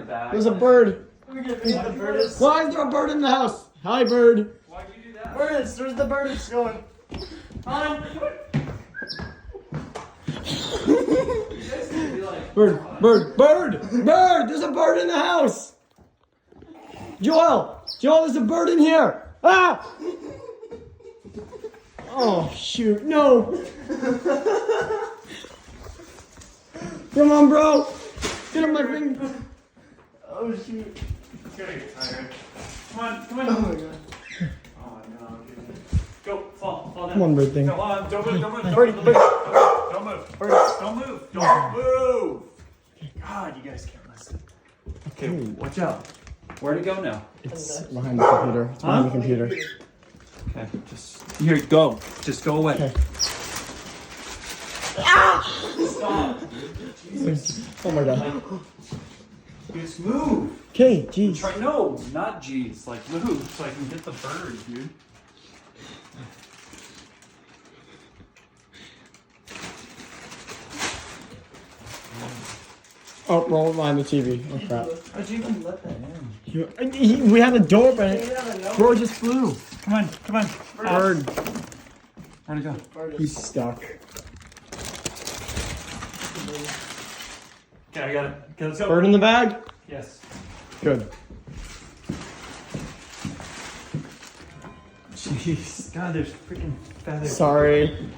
the bag. There's a bird. We're gonna feed the birds. Why is there a bird in the house? Hi, bird. Why'd you do that? Birds, there's the birds going. On. You guys need to be like, Bird. There's a bird in the house. Joel, there's a bird in here. Ah! Oh, shoot, no. Come on, bro. Get on my finger. Oh shoot. It's gonna get tired. Come on. Oh my god. Oh no, go, fall down. Come on, bird thing. Come on, don't move. Don't move. Birdie, Don't move. Bird. Don't move. God, you guys can't listen. Okay, watch out. Where'd it go now? It's behind the computer. It's behind the computer. Okay, just here. Go. Just go away. Okay. Stop. Oh my god. Just move. Okay, jeez. No, not G's. Like move so I can get the bird, dude. Oh, roll behind the TV. Oh crap. How'd you even let that in? We had the door open. Bro just flew. Come on. Bird. Where'd it go? He's stuck. Okay, I got it. Okay, let's go. Bird in the bag? Yes. Good. Jeez. God, there's freaking feathers. Sorry.